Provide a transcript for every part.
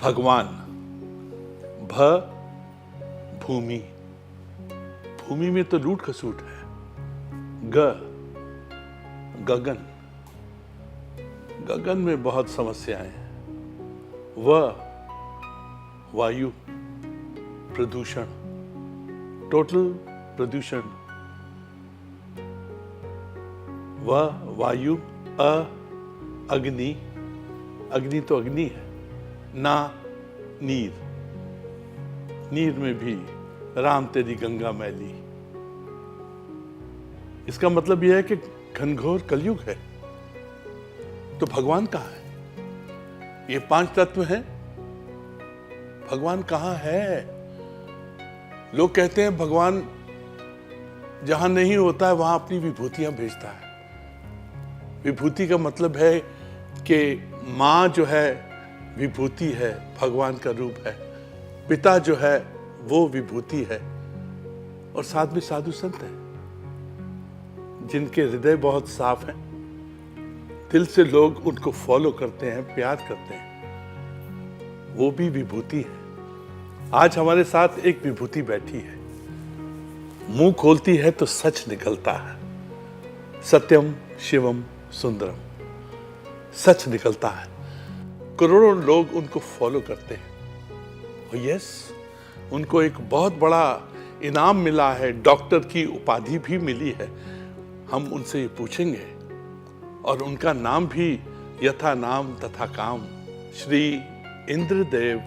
भगवान, भ भूमि, भूमि में तो लूट खसूट है। ग गगन, गगन में बहुत समस्याएं हैं। व वायु, प्रदूषण, टोटल प्रदूषण। व वायु, अग्नि, अग्नि तो अग्नि है ना। नीर, नीर में भी राम तेरी गंगा मैली। इसका मतलब यह है कि घनघोर कलयुग है। तो भगवान कहाँ है? ये 5 तत्व हैं, भगवान कहाँ है? लोग कहते हैं भगवान जहां नहीं होता है वहां अपनी विभूतियां भेजता है। विभूति का मतलब है कि मां जो है विभूति है, भगवान का रूप है। पिता जो है वो विभूति है। और साथ में साधु संत हैं जिनके हृदय बहुत साफ हैं, दिल से लोग उनको फॉलो करते हैं, प्यार करते हैं, वो भी विभूति है। आज हमारे साथ एक विभूति बैठी है। मुंह खोलती है तो सच निकलता है। सत्यम शिवम सुंदरम, सच निकलता है। करोड़ों लोग उनको फॉलो करते हैं। और यस, उनको एक बहुत बड़ा इनाम मिला है, डॉक्टर की उपाधि भी मिली है। हम उनसे ये पूछेंगे और उनका नाम भी यथा नाम तथा काम, श्री इंद्रदेव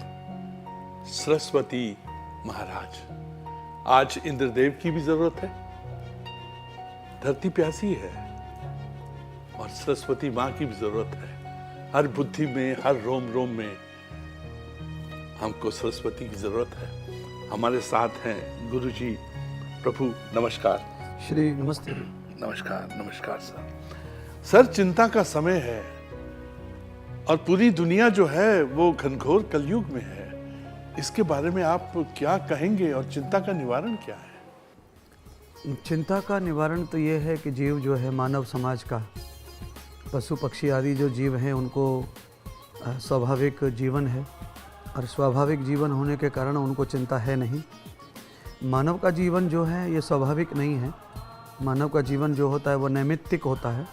सरस्वती महाराज। आज इंद्रदेव की भी जरूरत है। धरती प्यासी है और सरस्वती माँ की भी जरूरत है। हर बुद्धि में, हर रोम रोम में हमको सरस्वती की जरूरत है। हमारे साथ हैं गुरुजी। प्रभु नमस्कार। श्री नमस्ते। नमस्कार नमस्कार सर। चिंता का समय है और पूरी दुनिया जो है वो घनघोर कलयुग में है। इसके बारे में आप क्या कहेंगे और चिंता का निवारण क्या है? चिंता का निवारण तो ये है कि जीव जो है, मानव समाज का, पशु पक्षी आदि जो जीव हैं उनको स्वाभाविक जीवन है और स्वाभाविक जीवन होने के कारण उनको चिंता है नहीं। मानव का जीवन जो है ये स्वाभाविक नहीं है। मानव का जीवन जो होता है वो नैमित्तिक होता है।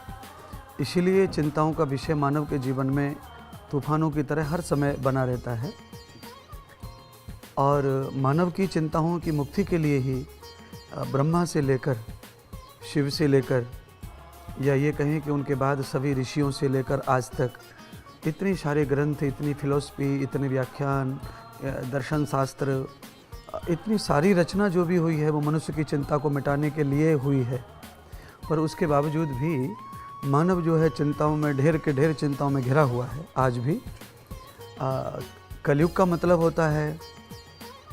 इसीलिए चिंताओं का विषय मानव के जीवन में तूफानों की तरह हर समय बना रहता है। और मानव की चिंताओं की मुक्ति के लिए ही ब्रह्मा से लेकर शिव से लेकर, या ये कहें कि उनके बाद सभी ऋषियों से लेकर आज तक इतने सारे ग्रंथ, इतनी फिलॉसफी, इतने व्याख्यान, दर्शन शास्त्र, इतनी सारी रचना जो भी हुई है वो मनुष्य की चिंता को मिटाने के लिए हुई है। पर उसके बावजूद भी मानव जो है चिंताओं में, ढेर के ढेर चिंताओं में घिरा हुआ है आज भी। कलयुग का मतलब होता है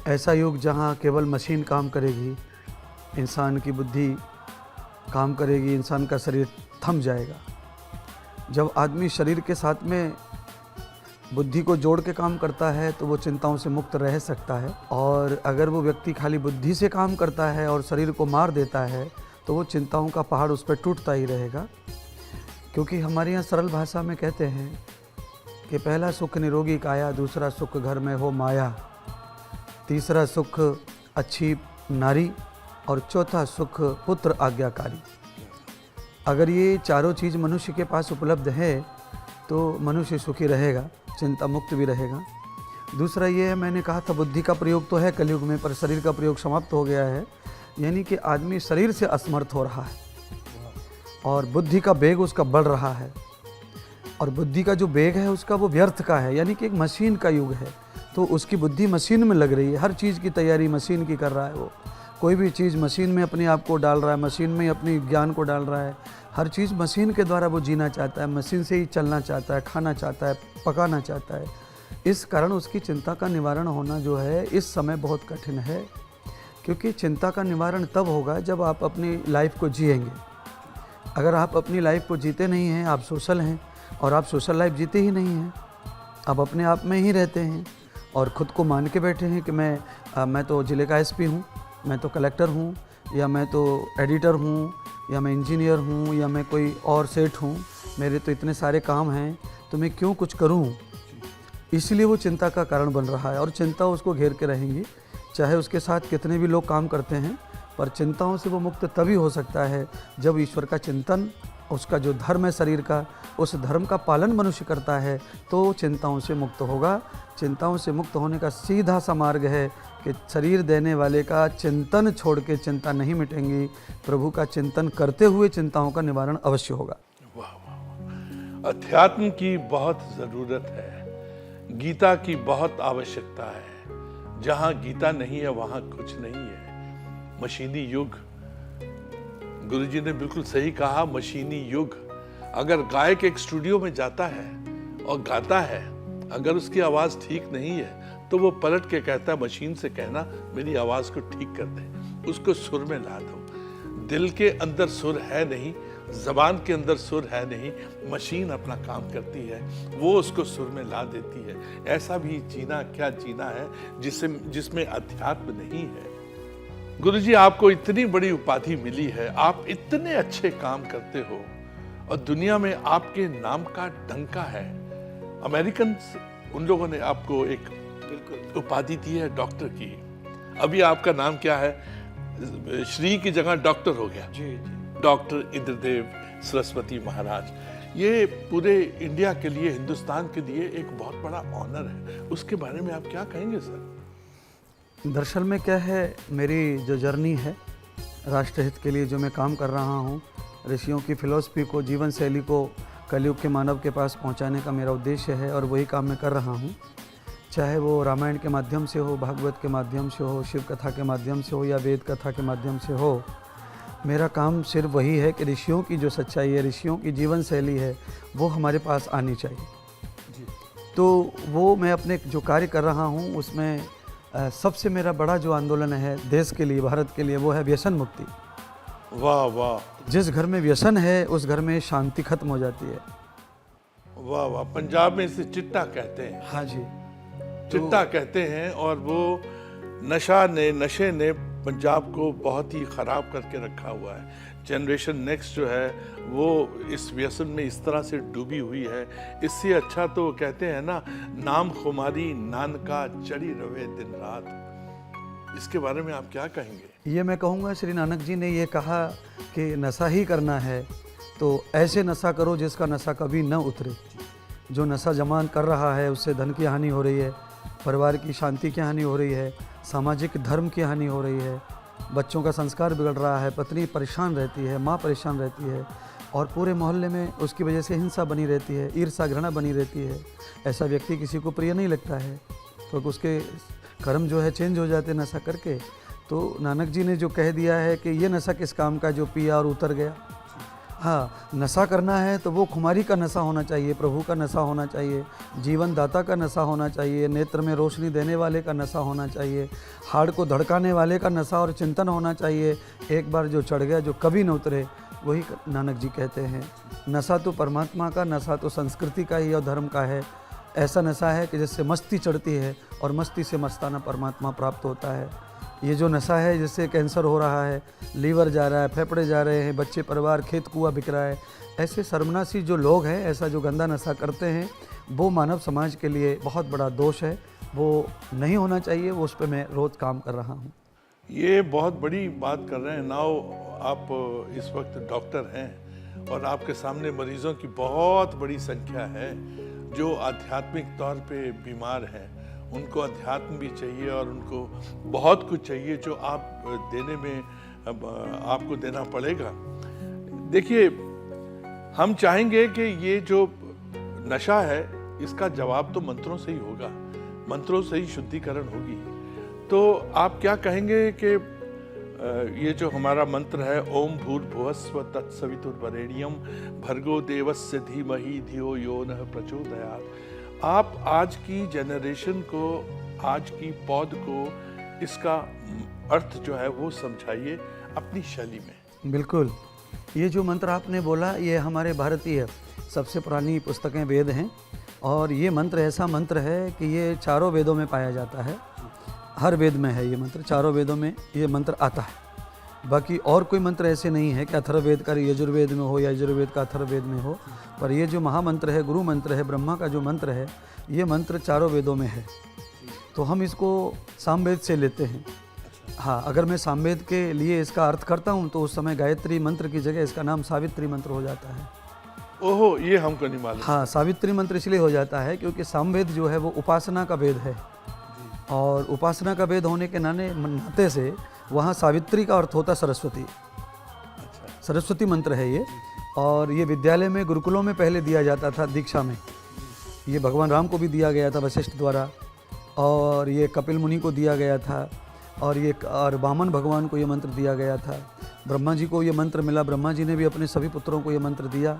ऐसा युग जहाँ केवल मशीन काम करेगी, इंसान की बुद्धि काम करेगी, इंसान का शरीर थम जाएगा। जब आदमी शरीर के साथ में बुद्धि को जोड़ के काम करता है तो वो चिंताओं से मुक्त रह सकता है। और अगर वो व्यक्ति खाली बुद्धि से काम करता है और शरीर को मार देता है तो वो चिंताओं का पहाड़ उस पर टूटता ही रहेगा। क्योंकि हमारे यहाँ सरल भाषा में कहते हैं कि पहला सुख निरोगी काया, दूसरा सुख घर में हो माया, तीसरा सुख अच्छी नारी और चौथा सुख पुत्र आज्ञाकारी। अगर ये चारों चीज़ मनुष्य के पास उपलब्ध है तो मनुष्य सुखी रहेगा, चिंता मुक्त भी रहेगा। दूसरा ये है, मैंने कहा था बुद्धि का प्रयोग तो है कलयुग में, पर शरीर का प्रयोग समाप्त हो गया है। यानी कि आदमी शरीर से असमर्थ हो रहा है और बुद्धि का वेग उसका बढ़ रहा है। और बुद्धि का जो वेग है उसका वो व्यर्थ का है, यानी कि एक मशीन का युग है। तो उसकी बुद्धि मशीन में लग रही है, हर चीज़ की तैयारी मशीन की कर रहा है। वो कोई भी चीज़ मशीन में अपने आप को डाल रहा है, मशीन में अपनी ज्ञान को डाल रहा है। हर चीज़ मशीन के द्वारा वो जीना चाहता है, मशीन से ही चलना चाहता है, खाना चाहता है, पकाना चाहता है। इस कारण उसकी चिंता का निवारण होना जो है इस समय बहुत कठिन है। क्योंकि चिंता का निवारण तब होगा जब आप अपनी लाइफ को जिएंगे। अगर आप अपनी लाइफ को जीते नहीं हैं, आप सोशल हैं और आप सोशल लाइफ जीते ही नहीं हैं, आप अपने आप में ही रहते हैं और ख़ुद को मान के बैठे हैं कि मैं तो ज़िले का एसपी हूँ, मैं तो कलेक्टर हूँ, या मैं तो एडिटर हूँ, या मैं इंजीनियर हूँ, या मैं कोई और सेठ हूँ, मेरे तो इतने सारे काम हैं, तो मैं क्यों कुछ करूँ। इसलिए वो चिंता का कारण बन रहा है और चिंता उसको घेर के रहेंगी, चाहे उसके साथ कितने भी लोग काम करते हैं, पर चिंताओं से वो मुक्त तभी हो सकता है जब ईश्वर का चिंतन, उसका जो धर्म है शरीर का, उस धर्म का पालन मनुष्य करता है तो चिंताओं से मुक्त होगा। चिंताओं से मुक्त होने का सीधा सा मार्ग है कि शरीर देने वाले का चिंतन छोड़ के चिंता नहीं मिटेंगी, प्रभु का चिंतन करते हुए चिंताओं का निवारण अवश्य होगा। वाह वाह, अध्यात्म की बहुत ज़रूरत है, गीता की बहुत आवश्यकता है। जहाँ गीता नहीं है वहाँ कुछ नहीं है। मशीनी युग, गुरुजी ने बिल्कुल सही कहा, मशीनी युग। अगर गायक एक स्टूडियो में जाता है और गाता है, अगर उसकी आवाज़ ठीक नहीं है तो वो पलट के कहता है मशीन से कहना मेरी आवाज़ को ठीक कर दे, उसको सुर में ला दो। दिल के अंदर सुर है नहीं, ज़बान के अंदर सुर है नहीं, मशीन अपना काम करती है, वो उसको सुर में ला देती है। ऐसा भी जीना क्या जीना है जिसमें अध्यात्म नहीं है। गुरुजी, आपको इतनी बड़ी उपाधि मिली है, आप इतने अच्छे काम करते हो और दुनिया में आपके नाम का डंका है। अमेरिकन उन लोगों ने आपको एक उपाधि दी है डॉक्टर की। अभी आपका नाम क्या है? श्री की जगह डॉक्टर हो गया। जी जी। डॉक्टर इंद्रदेव सरस्वती महाराज, ये पूरे इंडिया के लिए, हिंदुस्तान के लिए एक बहुत बड़ा ऑनर है। उसके बारे में आप क्या कहेंगे सर? दरअसल में क्या है, मेरी जो जर्नी है राष्ट्रहित के लिए जो मैं काम कर रहा हूँ, ऋषियों की फिलॉसफी को, जीवन शैली को कलयुग के मानव के पास पहुँचाने का मेरा उद्देश्य है और वही काम मैं कर रहा हूँ। चाहे वो रामायण के माध्यम से हो, भागवत के माध्यम से हो, शिव कथा के माध्यम से हो या वेद कथा के माध्यम से हो, मेरा काम सिर्फ वही है कि ऋषियों की जो सच्चाई है, ऋषियों की जीवन शैली है, वो हमारे पास आनी चाहिए जी। तो वो मैं अपने जो कार्य कर रहा हूँ उसमें सबसे मेरा बड़ा जो आंदोलन है देश के लिए, भारत के लिए, वो है व्यसन मुक्ति। वाह वाह। जिस घर में व्यसन है उस घर में शांति खत्म हो जाती है। वाह वाह। पंजाब में इसे चिट्टा कहते हैं। हाँ जी, चिट्टा कहते हैं। और वो नशे ने पंजाब को बहुत ही ख़राब करके रखा हुआ है। जनरेशन नेक्स्ट जो है वो इस व्यसन में इस तरह से डूबी हुई है। इससे अच्छा तो कहते हैं ना, नाम खुमारी नानका चढ़ी रवे दिन रात। इसके बारे में आप क्या कहेंगे? ये मैं कहूँगा, श्री नानक जी ने ये कहा कि नशा ही करना है तो ऐसे नशा करो जिसका नशा कभी न उतरे। जो नशा जमान कर रहा है उससे धन की हानि हो रही है, परिवार की शांति की हानि हो रही है, सामाजिक धर्म की हानि हो रही है, बच्चों का संस्कार बिगड़ रहा है, पत्नी परेशान रहती है, माँ परेशान रहती है और पूरे मोहल्ले में उसकी वजह से हिंसा बनी रहती है, ईर्ष्या घृणा बनी रहती है। ऐसा व्यक्ति किसी को प्रिय नहीं लगता है, तो उसके कर्म जो है चेंज हो जाते नशा करके। तो नानक जी ने जो कह दिया है कि ये नशा किस काम का जो पिया और उतर गया। हाँ, नशा करना है तो वो खुमारी का नशा होना चाहिए, प्रभु का नशा होना चाहिए, जीवन दाता का नशा होना चाहिए, नेत्र में रोशनी देने वाले का नशा होना चाहिए, हाड़ को धड़काने वाले का नशा और चिंतन होना चाहिए। एक बार जो चढ़ गया जो कभी न उतरे, वही नानक जी कहते हैं। नशा तो परमात्मा का, नशा तो संस्कृति का ही और धर्म का है। ऐसा नशा है कि जिससे मस्ती चढ़ती है और मस्ती से मस्ताना परमात्मा प्राप्त होता है। ये जो नशा है जिससे कैंसर हो रहा है, लीवर जा रहा है, फेफड़े जा रहे हैं, बच्चे परिवार खेत कुआं बिक रहा है, ऐसे सर्वनाशी जो लोग हैं, ऐसा जो गंदा नशा करते हैं, वो मानव समाज के लिए बहुत बड़ा दोष है। वो नहीं होना चाहिए, वो उस पर मैं रोज़ काम कर रहा हूँ। ये बहुत बड़ी बात कर रहे हैं। नाउ आप इस वक्त डॉक्टर हैं और आपके सामने मरीजों की बहुत बड़ी संख्या है जो आध्यात्मिक तौर पे बीमार हैं। उनको अध्यात्म भी चाहिए और उनको बहुत कुछ चाहिए जो आप देने में आपको देना पड़ेगा। देखिए, हम चाहेंगे कि ये जो नशा है इसका जवाब तो मंत्रों से ही होगा, मंत्रों से ही शुद्धिकरण होगी। तो आप क्या कहेंगे कि ये जो हमारा मंत्र है, ओम भूर्भुवस्व तत्सवितुर्वरेण्यम भर्गो देवस्य धीमहि धियो यो नः प्रचोदयात्, आप आज की जनरेशन को, आज की पौध को इसका अर्थ जो है वो समझाइए अपनी शैली में। बिल्कुल, ये जो मंत्र आपने बोला ये हमारे भारतीय सबसे पुरानी पुस्तकें वेद हैं और ये मंत्र ऐसा मंत्र है कि ये चारों वेदों में पाया जाता है। हर वेद में है ये मंत्र, चारों वेदों में ये मंत्र आता है। बाकी और कोई मंत्र ऐसे नहीं है कि अथर्ववेद का यजुर्वेद में हो या यजुर्वेद का अथर्ववेद में हो, पर ये जो महामंत्र है, गुरु मंत्र है, ब्रह्मा का जो मंत्र है, ये मंत्र चारों वेदों में है। तो हम इसको सामवेद से लेते हैं। हाँ, अगर मैं सामवेद के लिए इसका अर्थ करता हूँ तो उस समय गायत्री मंत्र की जगह इसका नाम सावित्री मंत्र हो जाता है। ओहो, ये हमको नहीं मालूम। हाँ, सावित्री मंत्र इसलिए हो जाता है क्योंकि सामवेद जो है वो उपासना का वेद है और उपासना का वेद होने के नाते से वहाँ सावित्री का अर्थ होता सरस्वती। सरस्वती मंत्र है ये और ये विद्यालय में गुरुकुलों में पहले दिया जाता था दीक्षा में। ये भगवान राम को भी दिया गया था वशिष्ठ द्वारा और ये कपिल मुनि को दिया गया था और वामन भगवान को ये मंत्र दिया गया था। ब्रह्मा जी को ये मंत्र मिला, ब्रह्मा जी ने भी अपने सभी पुत्रों को ये मंत्र दिया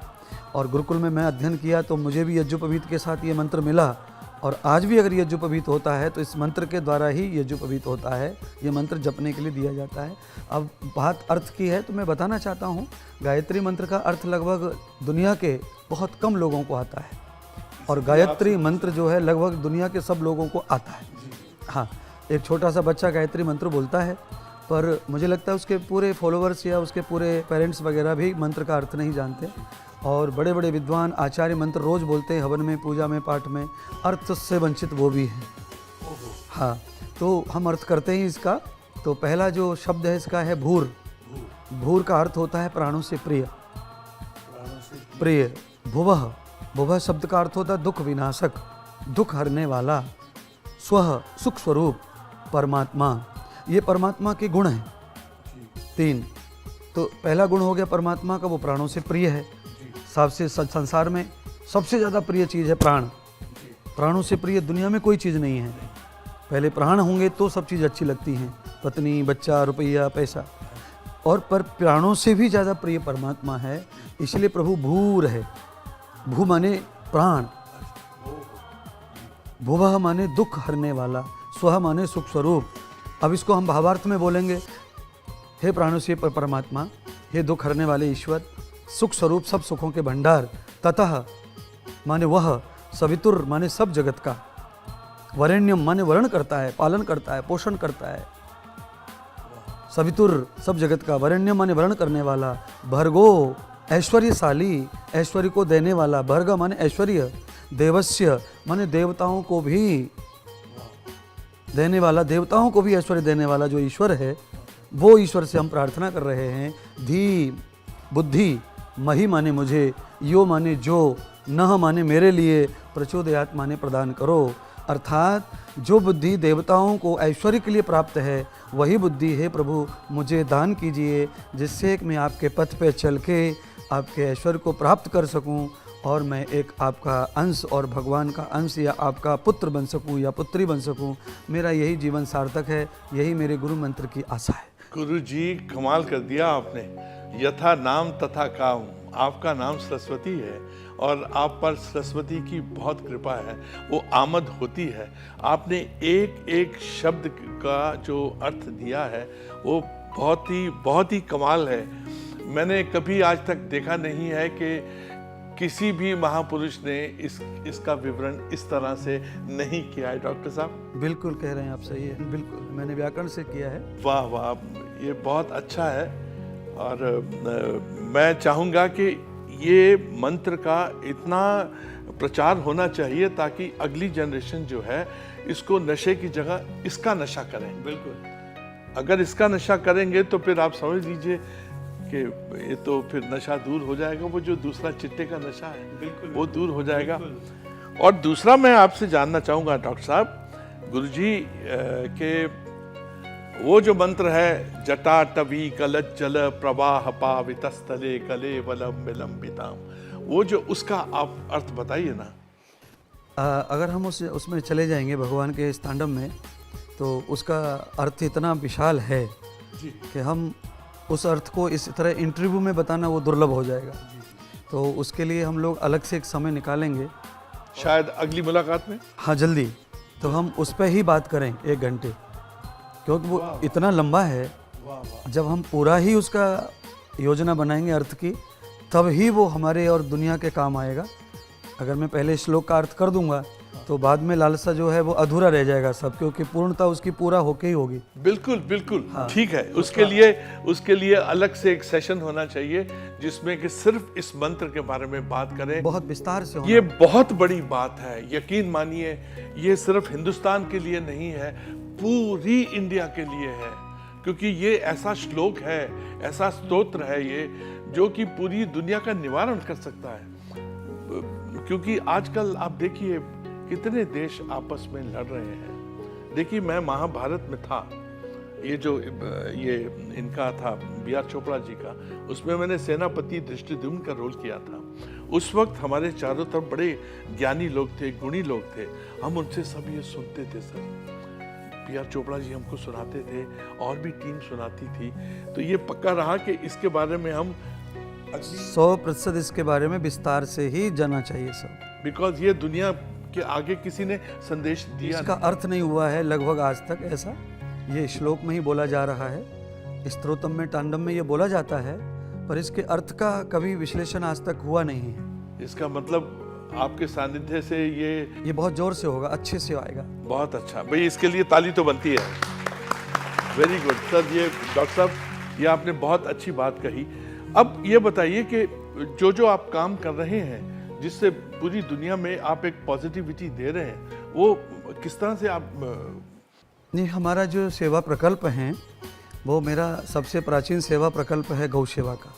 और गुरुकुल में मैं अध्ययन किया तो मुझे भी यज्ञोपवीत के साथ ये मंत्र मिला और आज भी अगर यज्ञोपवीत होता है तो इस मंत्र के द्वारा ही यज्ञोपवीत होता है। ये मंत्र जपने के लिए दिया जाता है। अब बात अर्थ की है तो मैं बताना चाहता हूँ, गायत्री मंत्र का अर्थ लगभग दुनिया के बहुत कम लोगों को आता है और गायत्री मंत्र जो है लगभग दुनिया के सब लोगों को आता है। हाँ, एक छोटा सा बच्चा गायत्री मंत्र बोलता है पर मुझे लगता है उसके पूरे फॉलोअर्स या उसके पूरे पेरेंट्स वगैरह भी मंत्र का अर्थ नहीं जानते और बड़े बड़े विद्वान आचार्य मंत्र रोज़ बोलते हैं, हवन में, पूजा में, पाठ में, अर्थ से वंचित वो भी हैं। हाँ, तो हम अर्थ करते हैं इसका। तो पहला जो शब्द है इसका है भूर। भूर का अर्थ होता है प्राणों से प्रिय। प्रिय। भुवः, भुवः शब्द का अर्थ होता है दुख विनाशक, दुख हरने वाला। स्वः, सुख स्वरूप, परमात्मा। ये परमात्मा के गुण हैं 3। तो पहला गुण हो गया परमात्मा का, वो प्राणों से प्रिय है। सबसे संसार में सबसे ज़्यादा प्रिय चीज़ है प्राण। प्राणों से प्रिय दुनिया में कोई चीज़ नहीं है। पहले प्राण होंगे तो सब चीज़ अच्छी लगती हैं, पत्नी, बच्चा, रुपया, पैसा, और पर प्राणों से भी ज़्यादा प्रिय परमात्मा है। इसलिए प्रभु भूर है। भू माने प्राण, भुवः माने दुख हरने वाला, स्वः माने सुख स्वरूप। अब इसको हम भावार्थ में बोलेंगे, हे प्राणों से परमात्मा, हे दुख हरने वाले ईश्वर, सुख स्वरूप सब सुखों के भंडार, ततः माने वह, सवितुर माने सब जगत का, वरेण्यम माने वर्ण करता है, पालन करता है, पोषण करता है। सवितुर सब जगत का, वरेण्यम माने वर्ण करने वाला, भर्गो ऐश्वर्यशाली, ऐश्वर्य को देने वाला, भर्ग माने ऐश्वर्य, देवस्य माने देवताओं को भी देने वाला, देवताओं को भी ऐश्वर्य देने वाला जो ईश्वर है, वो ईश्वर से हम प्रार्थना कर रहे हैं। धी बुद्धि, मही माने मुझे, यो माने जो, नह माने मेरे लिए, प्रचोदयात माने प्रदान करो। अर्थात जो बुद्धि देवताओं को ऐश्वर्य के लिए प्राप्त है वही बुद्धि है प्रभु मुझे दान कीजिए, जिससे मैं आपके पथ पे चल के आपके ऐश्वर्य को प्राप्त कर सकूं और मैं एक आपका अंश और भगवान का अंश या आपका पुत्र बन सकूं या पुत्री बन सकूं। मेरा यही जीवन सार्थक है, यही मेरे गुरु मंत्र की आशा है। गुरु जी, कमाल कर दिया आपने। यथा नाम तथा काम। आपका नाम सरस्वती है और आप पर सरस्वती की बहुत कृपा है, वो आमद होती है। आपने एक एक शब्द का जो अर्थ दिया है वो बहुत ही कमाल है। मैंने कभी आज तक देखा नहीं है कि किसी भी महापुरुष ने इसका विवरण इस तरह से नहीं किया है। डॉक्टर साहब बिल्कुल कह रहे हैं आप, सही है, बिल्कुल मैंने व्याकरण से किया है। वाह वाह, ये बहुत अच्छा है और मैं चाहूँगा कि ये मंत्र का इतना प्रचार होना चाहिए ताकि अगली जनरेशन जो है इसको नशे की जगह इसका नशा करें। बिल्कुल, अगर इसका नशा करेंगे तो फिर आप समझ लीजिए कि ये तो फिर नशा दूर हो जाएगा। वो जो दूसरा चिट्टे का नशा है, बिल्कुल वो दूर हो जाएगा। और दूसरा मैं आपसे जानना चाहूँगा डॉक्टर साहब, गुरुजी के वो जो मंत्र है, जटा टवी कलज्जल प्रवाह पावितस्थले कले वलम विलंबिताम, वो जो उसका आप अर्थ बताइए ना। अगर हम उसमें चले जाएंगे भगवान के इस तांडव में तो उसका अर्थ इतना विशाल है कि हम उस अर्थ को इस तरह इंटरव्यू में बताना वो दुर्लभ हो जाएगा। तो उसके लिए हम लोग अलग से एक समय निकालेंगे, शायद अगली मुलाकात में। हाँ, जल्दी। तो हम उस पर ही बात करें 1 घंटे, क्योंकि वो इतना लंबा है। जब हम पूरा ही उसका योजना बनाएंगे अर्थ की, तब ही वो हमारे और दुनिया के काम आएगा। अगर मैं पहले श्लोक का अर्थ कर दूंगा तो बाद में लालसा जो है वो अधूरा रह जाएगा सब, क्योंकि पूर्णता उसकी पूरा होके ही होगी। बिल्कुल बिल्कुल हाँ। ठीक है। उसके लिए अलग से एक सेशन होना चाहिए जिसमें कि सिर्फ इस मंत्र के बारे में बात करें, बहुत विस्तार से होना। ये बहुत बड़ी बात है। यकीन मानिए, ये सिर्फ हिंदुस्तान के लिए नहीं है, पूरी इंडिया के लिए है, क्योंकि ये ऐसा श्लोक है, ऐसा स्तोत्र है ये, जो कि पूरी दुनिया का निवारण कर सकता है। क्योंकि आजकल आप देखिए कितने देश आपस में लड़ रहे हैं। देखिए, मैं महाभारत में था, ये इनका था बी.आर. चोपड़ा जी का, उसमें मैंने सेनापति धृष्टद्युम्न का रोल किया था। उस वक्त हमारे चारों तरफ बड़े ज्ञानी लोग थे, गुणी लोग थे, हम उनसे सब ये सुनते थे सर। बी.आर. चोपड़ा जी हमको सुनाते थे और भी टीम सुनाती थी। तो ये पक्का रहा कि इसके बारे में हम 100% इसके बारे में विस्तार से ही जाना चाहिए सब, बिकॉज ये दुनिया के आगे किसी ने संदेश दिया इसका अर्थ नहीं हुआ है लगभग आज तक ऐसा। ये श्लोक में ही बोला जा रहा है, स्तोत्रम में, तांडव में ये बोला जाता है, पर इसके अर्थ का कभी विश्लेषण आज तक हुआ नहीं है। इसका मतलब आपके सानिध्य से ये बहुत जोर से होगा, अच्छे से आएगा। बहुत अच्छा भाई, इसके लिए ताली तो बनती है। Very good sir. ये डॉक्टर साहब, ये आपने बहुत अच्छी बात कही। अब ये बताइए कि जो आप काम कर रहे हैं, जिससे पूरी दुनिया में आप एक पॉजिटिविटी दे रहे हैं, वो किस तरह से आप नहीं, हमारा जो सेवा प्रकल्प है वो मेरा सबसे प्राचीन सेवा प्रकल्प है गौ सेवा का।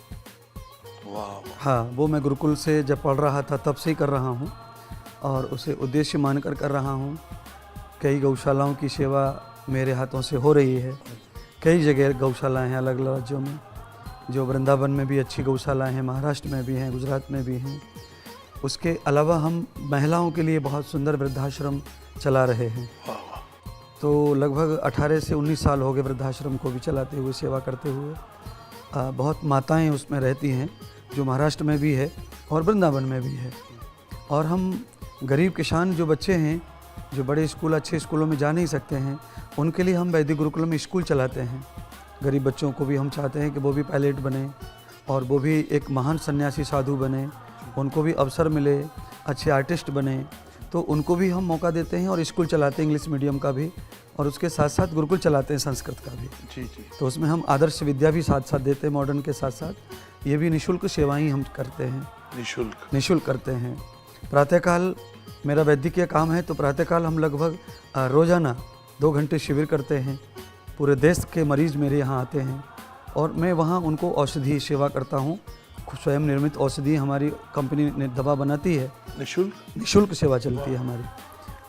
वाह। हाँ, वो मैं गुरुकुल से जब पढ़ रहा था तब से ही कर रहा हूँ और उसे उद्देश्य मानकर कर रहा हूँ। कई गौशालाओं की सेवा मेरे हाथों से हो रही है। कई जगह गौशालाएं हैं अलग अलग राज्यों में, जो वृंदावन में भी अच्छी गौशालाएं हैं, महाराष्ट्र में भी हैं, गुजरात में भी हैं। उसके अलावा हम महिलाओं के लिए बहुत सुंदर वृद्धाश्रम चला रहे हैं। तो लगभग 18 से 19 साल हो गए वृद्धाश्रम को भी चलाते हुए, सेवा करते हुए। बहुत माताएं उसमें रहती हैं, जो महाराष्ट्र में भी है और वृंदावन में भी है। और हम गरीब किसान जो बच्चे हैं, जो बड़े स्कूल, अच्छे स्कूलों में जा नहीं सकते हैं, उनके लिए हम वैदिक गुरुकुल में स्कूल चलाते हैं। गरीब बच्चों को भी हम चाहते हैं कि वो भी पायलट बने और वो भी एक महान सन्यासी साधु बने, उनको भी अवसर मिले, अच्छे आर्टिस्ट बने। तो उनको भी हम मौका देते हैं और स्कूल चलाते हैं, इंग्लिश मीडियम का भी, और उसके साथ साथ गुरुकुल चलाते हैं संस्कृत का भी। जी जी। तो उसमें हम आदर्श विद्या भी साथ साथ देते हैं, मॉडर्न के साथ साथ। ये भी निःशुल्क सेवाएं हम करते हैं। निःशुल्क करते हैं। प्रातःकाल मेरा वैद्यकीय काम है, तो प्रातःकाल हम लगभग रोज़ाना 2 घंटे शिविर करते हैं। पूरे देश के मरीज़ मेरे यहाँ आते हैं और मैं वहाँ उनको औषधि सेवा करता हूँ। स्वयं निर्मित औषधि हमारी कंपनी ने दवा बनाती है, निःशुल्क सेवा चलती है हमारी।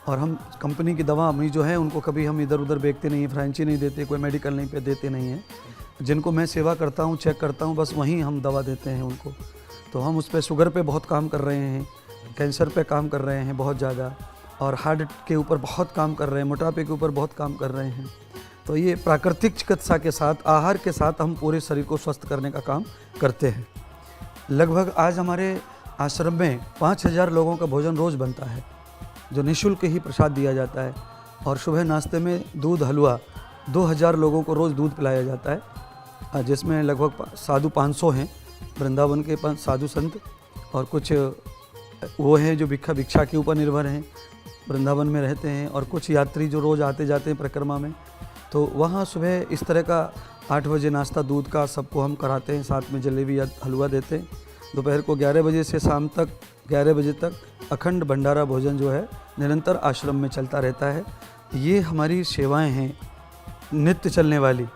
और हम कंपनी की दवा अपनी जो है उनको कभी हम इधर उधर बेचते नहीं हैं, फ्रेंची नहीं देते, कोई मेडिकल नहीं पे देते नहीं हैं। जिनको मैं सेवा करता हूँ, चेक करता हूँ, बस वहीं हम दवा देते हैं उनको। तो हम उस पर शुगर पे बहुत काम कर रहे हैं, कैंसर पे काम कर रहे हैं बहुत ज़्यादा, और हार्ट के ऊपर बहुत काम कर रहे हैं, मोटापे के ऊपर बहुत काम कर रहे हैं। तो ये प्राकृतिक चिकित्सा के साथ, आहार के साथ हम पूरे शरीर को स्वस्थ करने का काम करते हैं। लगभग आज हमारे आश्रम में 5000 लोगों का भोजन रोज़ बनता है, जो निःशुल्क ही प्रसाद दिया जाता है। और सुबह नाश्ते में दूध हलवा 2000 लोगों को रोज़ दूध पिलाया जाता है, जिसमें लगभग साधु 500 हैं, वृंदावन के साधु संत, और कुछ वो हैं जो भिक्षा के ऊपर निर्भर हैं, वृंदावन में रहते हैं, और कुछ यात्री जो रोज़ आते जाते हैं परिक्रमा में। तो वहाँ सुबह इस तरह का 8 बजे नाश्ता दूध का सबको हम कराते हैं, साथ में जलेबी या हलवा देते हैं। दोपहर को 11 बजे से शाम तक 11 बजे तक अखंड भंडारा भोजन जो है निरंतर आश्रम में चलता रहता है। ये हमारी सेवाएं हैं नित्य चलने वाली।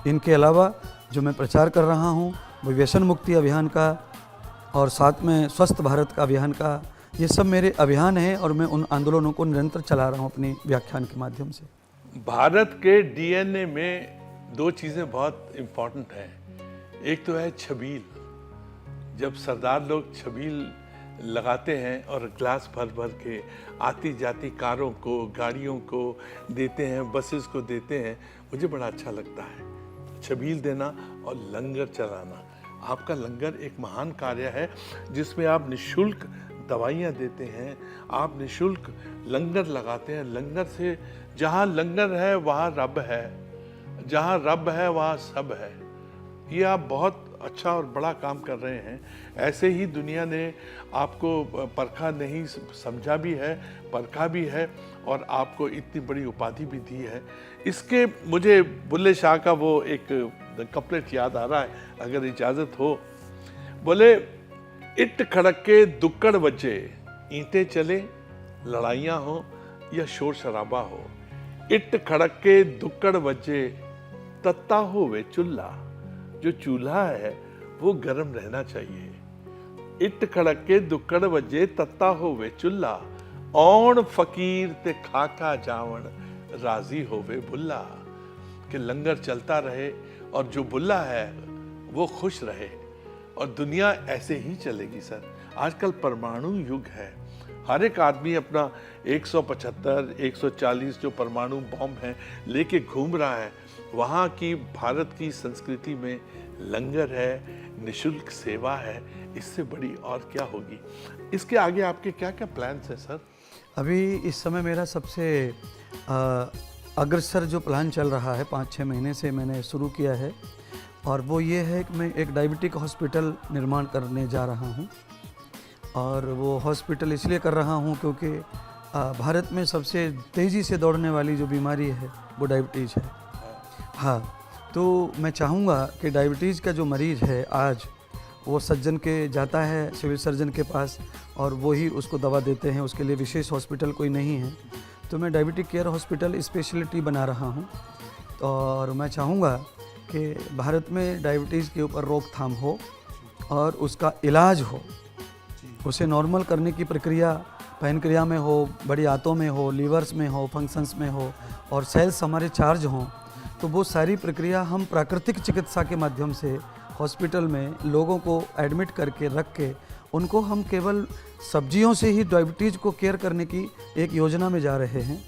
इनके अलावा जो मैं प्रचार कर रहा हूँ वो व्यसन मुक्ति अभियान का और साथ में स्वस्थ भारत का अभियान का, ये सब मेरे अभियान हैं और मैं उन आंदोलनों को निरंतर चला रहा हूँ अपनी व्याख्यान के माध्यम से। भारत के डीएनए में 2 चीज़ें बहुत इम्पोर्टेंट हैं। एक तो है छबील। जब सरदार लोग छबील लगाते हैं और ग्लास भर भर के आती जाती कारों को, गाड़ियों को देते हैं, बसेस को देते हैं, मुझे बड़ा अच्छा लगता है। छबील देना और लंगर चलाना। आपका लंगर एक महान कार्य है जिसमें आप निःशुल्क दवाइयाँ देते हैं, आप निःशुल्क लंगर लगाते हैं। लंगर से, जहाँ लंगर है वहाँ रब है, जहाँ रब है वहाँ सब है। ये आप बहुत अच्छा और बड़ा काम कर रहे हैं। ऐसे ही दुनिया ने आपको परखा नहीं, समझा भी है, परखा भी है और आपको इतनी बड़ी उपाधि भी दी है। इसके मुझे बुल्ले शाह का वो एक कपलेट याद आ रहा है, अगर इजाज़त हो। बोले, इट खड़क के दुक्कड़ बचे, ईंटें चले, लड़ाइयाँ हो या शोर शराबा हो। इट खड़क के दुक्कड़ बजे, तत्ता हो वे चूल्हा। जो चूल्हा है वो गर्म रहना चाहिए। इट खड़क के दुक्कड़ बजे, तत्ता हो वे चूल्हा। औण फकीर ते खाका जावण, राजी हो वे बुल्ला। कि लंगर चलता रहे और जो बुल्ला है वो खुश रहे, और दुनिया ऐसे ही चलेगी सर। आजकल परमाणु युग है, हर एक आदमी अपना 175, 140 जो परमाणु बॉम्ब है लेके घूम रहा है। वहाँ की भारत की संस्कृति में लंगर है, निशुल्क सेवा है, इससे बड़ी और क्या होगी। इसके आगे आपके क्या क्या प्लान्स हैं सर? अभी इस समय मेरा सबसे अग्रसर जो प्लान चल रहा है, 5-6 महीने से मैंने शुरू किया है, और वो ये है कि मैं एक डायबिटिक हॉस्पिटल निर्माण करने जा रहा हूँ। और वो हॉस्पिटल इसलिए कर रहा हूँ क्योंकि भारत में सबसे तेज़ी से दौड़ने वाली जो बीमारी है वो डायबिटीज़ है। हाँ, तो मैं चाहूँगा कि डायबिटीज़ का जो मरीज़ है आज, वो सज्जन के जाता है सिविल सर्जन के पास और वो ही उसको दवा देते हैं, उसके लिए विशेष हॉस्पिटल कोई नहीं है। तो मैं डायबिटिक केयर हॉस्पिटल स्पेशलिटी बना रहा हूँ, और मैं चाहूँगा कि भारत में डायबिटीज़ के ऊपर रोकथाम हो और उसका इलाज हो, उसे नॉर्मल करने की प्रक्रिया पैनक्रिया में हो, बड़ी आंतों में हो, लीवर्स में हो, फंक्शंस में हो, और सेल्स हमारे चार्ज हों। तो वो सारी प्रक्रिया हम प्राकृतिक चिकित्सा के माध्यम से हॉस्पिटल में लोगों को एडमिट करके रख के उनको हम केवल सब्जियों से ही डायबिटीज़ को केयर करने की एक योजना में जा रहे हैं।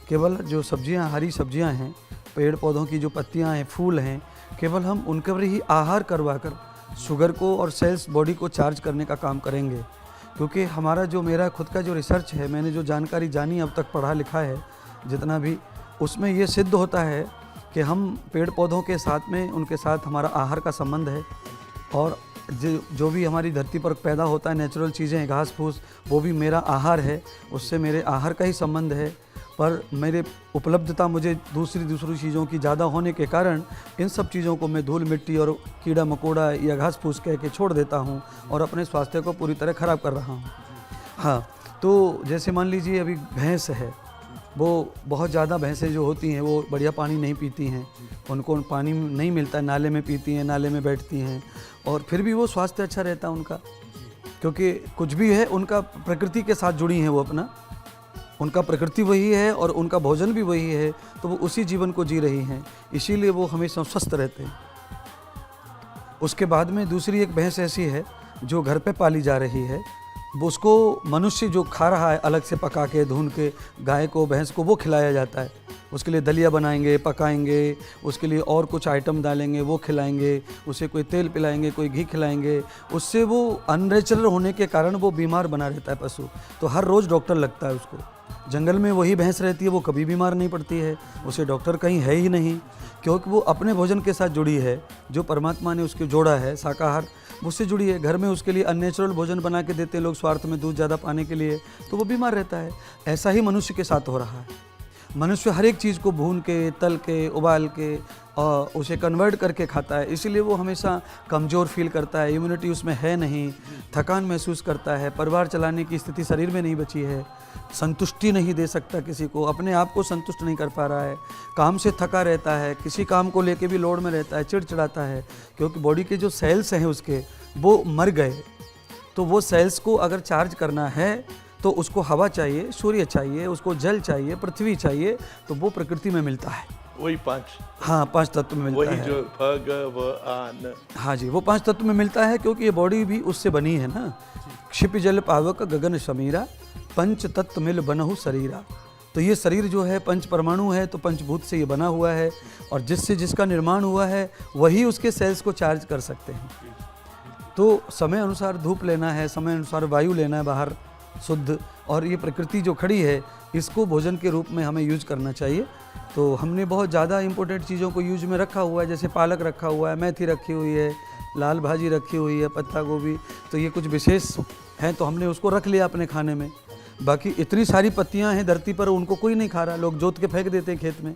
केवल जो सब्जियां, हरी सब्जियां हैं, पेड़ पौधों की जो पत्तियां हैं, फूल हैं, केवल हम उनके पर ही आहार करवा कर शुगर को और सेल्स बॉडी को चार्ज करने का काम करेंगे। क्योंकि हमारा जो मेरा खुद का जो रिसर्च है, मैंने जो जानकारी जानी, अब तक पढ़ा लिखा है जितना भी, उसमें ये सिद्ध होता है कि हम पेड़ पौधों के साथ में, उनके साथ हमारा आहार का संबंध है, और जो भी हमारी धरती पर पैदा होता है नेचुरल चीज़ें, घास फूस, वो भी मेरा आहार है, उससे मेरे आहार का ही संबंध है। पर मेरे उपलब्धता मुझे दूसरी चीज़ों की ज़्यादा होने के कारण इन सब चीज़ों को मैं धूल मिट्टी और कीड़ा मकोड़ा या घास फूस कह के छोड़ देता हूँ और अपने स्वास्थ्य को पूरी तरह ख़राब कर रहा हूँ। हाँ, तो जैसे मान लीजिए अभी भैंस है, वो बहुत ज़्यादा भैंसें जो होती हैं वो बढ़िया पानी नहीं पीती हैं, उनको पानी नहीं मिलता है, नाले में पीती हैं, नाले में बैठती हैं, और फिर भी वो स्वास्थ्य अच्छा रहता है उनका, क्योंकि कुछ भी है उनका प्रकृति के साथ जुड़ी हैं, वो अपना, उनका प्रकृति वही है और उनका भोजन भी वही है, तो वो उसी जीवन को जी रही हैं, इसीलिए वो हमेशा स्वस्थ रहते हैं। उसके बाद में दूसरी एक भैंस ऐसी है जो घर पे पाली जा रही है, वो उसको मनुष्य जो खा रहा है अलग से पका के धुन के, गाय को, भैंस को वो खिलाया जाता है। उसके लिए दलिया बनाएंगे, पकाएंगे, उसके लिए और कुछ आइटम डालेंगे, वो खिलाएंगे, उसे कोई तेल पिलाएंगे, कोई घी खिलाएंगे, उससे वो अननेचुरल होने के कारण वो बीमार बना रहता है पशु। तो हर रोज़ डॉक्टर लगता है उसको। जंगल में वही भैंस रहती है, वो कभी बीमार नहीं पड़ती है, उसे डॉक्टर कहीं है ही नहीं, क्योंकि वो अपने भोजन के साथ जुड़ी है, जो परमात्मा ने उसके जोड़ा है, शाकाहार, उससे जुड़ी है। घर में उसके लिए अननेचुरल भोजन बना के देते हैं लोग स्वार्थ में, दूध ज़्यादा पाने के लिए, तो वो बीमार रहता है। ऐसा ही मनुष्य के साथ हो रहा है। मनुष्य हर एक चीज़ को भून के, तल के, उबाल के और उसे कन्वर्ट करके खाता है, इसीलिए वो हमेशा कमज़ोर फील करता है, इम्यूनिटी उसमें है नहीं, थकान महसूस करता है, परिवार चलाने की स्थिति शरीर में नहीं बची है, संतुष्टि नहीं दे सकता किसी को, अपने आप को संतुष्ट नहीं कर पा रहा है, काम से थका रहता है, किसी काम को लेके भी लोड में रहता है, चिड़चिड़ाता है, क्योंकि बॉडी के जो सेल्स हैं उसके वो मर गए। तो वो सेल्स को अगर चार्ज करना है तो उसको हवा चाहिए, सूर्य चाहिए, उसको जल चाहिए, पृथ्वी चाहिए, तो वो प्रकृति में मिलता है। वही 5, हाँ, 5 तत्व में मिलता वही है। जो भगवान, हाँ जी, वो 5 तत्व में मिलता है, क्योंकि ये बॉडी भी उससे बनी है ना। क्षिप जल पावक गगन समीरा, पंच तत्व मिल बनहु शरीरा। तो ये शरीर जो है पंच परमाणु है, तो पंचभूत से ये बना हुआ है, और जिससे जिसका निर्माण हुआ है वही उसके सेल्स को चार्ज कर सकते हैं। तो समय अनुसार धूप लेना है, समय अनुसार वायु लेना है बाहर शुद्ध, और ये प्रकृति जो खड़ी है इसको भोजन के रूप में हमें यूज करना चाहिए। तो हमने बहुत ज़्यादा इम्पोर्टेंट चीज़ों को यूज में रखा हुआ है, जैसे पालक रखा हुआ है, मेथी रखी हुई है, लाल भाजी रखी हुई है, पत्ता गोभी, तो ये कुछ विशेष हैं तो हमने उसको रख लिया अपने खाने में। बाकी इतनी सारी पत्तियां हैं धरती पर, उनको कोई नहीं खा रहा, लोग जोत के फेंक देते हैं खेत में।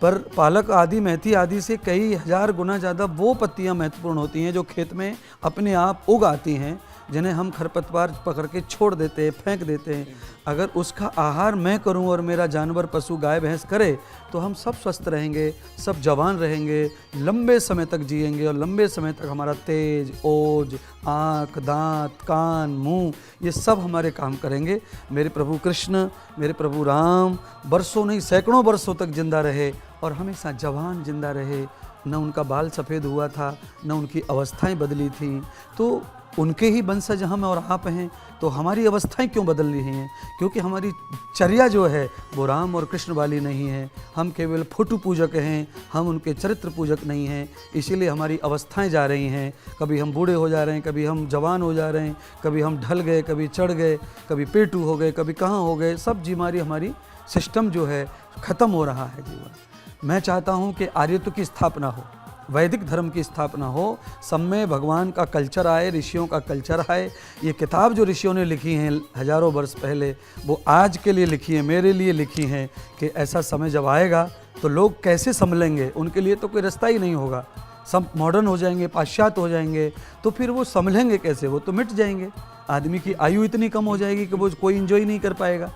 पर पालक आदि, मेथी आदि से कई हजार गुना ज़्यादा वो पत्तियां महत्वपूर्ण होती हैं जो खेत में अपने आप उग आती हैं, जिन्हें हम खरपतवार पकड़ के छोड़ देते हैं, फेंक देते हैं। अगर उसका आहार मैं करूं और मेरा जानवर, पशु, गाय भैंस करे तो हम सब स्वस्थ रहेंगे, सब जवान रहेंगे, लंबे समय तक जिएंगे और लंबे समय तक हमारा तेज, ओज, आँख, दांत, कान, मुंह, ये सब हमारे काम करेंगे। मेरे प्रभु कृष्ण, मेरे प्रभु राम बरसों नहीं सैकड़ों बरसों तक जिंदा रहे और हमेशा जवान जिंदा रहे। न उनका बाल सफ़ेद हुआ था, न उनकी अवस्थाएं बदली थीं। तो उनके ही वंशज हम और आप हैं, तो हमारी अवस्थाएं क्यों बदल रही हैं? क्योंकि हमारी चर्या जो है वो राम और कृष्ण वाली नहीं है। हम केवल फोटो पूजक हैं, हम उनके चरित्र पूजक नहीं हैं। इसीलिए हमारी अवस्थाएं जा रही हैं। कभी हम बूढ़े हो जा रहे हैं, कभी हम जवान हो जा रहे हैं, कभी हम ढल गए, कभी चढ़ गए, कभी पेटू हो गए, कभी कहाँ हो गए। सब बीमारी, हमारी सिस्टम जो है ख़त्म हो रहा है जीवन। मैं चाहता हूँ कि आर्यत्व की स्थापना हो, वैदिक धर्म की स्थापना हो, सब में भगवान का कल्चर आए, ऋषियों का कल्चर आए। ये किताब जो ऋषियों ने लिखी हैं हजारों वर्ष पहले, वो आज के लिए लिखी है, मेरे लिए लिखी हैं कि ऐसा समय जब आएगा तो लोग कैसे संभलेंगे। उनके लिए तो कोई रास्ता ही नहीं होगा, सब मॉडर्न हो जाएंगे, पाश्चात्य हो जाएंगे, तो फिर वो संभलेंगे कैसे? वो तो मिट जाएंगे। आदमी की आयु इतनी कम हो जाएगी कि वो कोई इंजॉय नहीं कर पाएगा,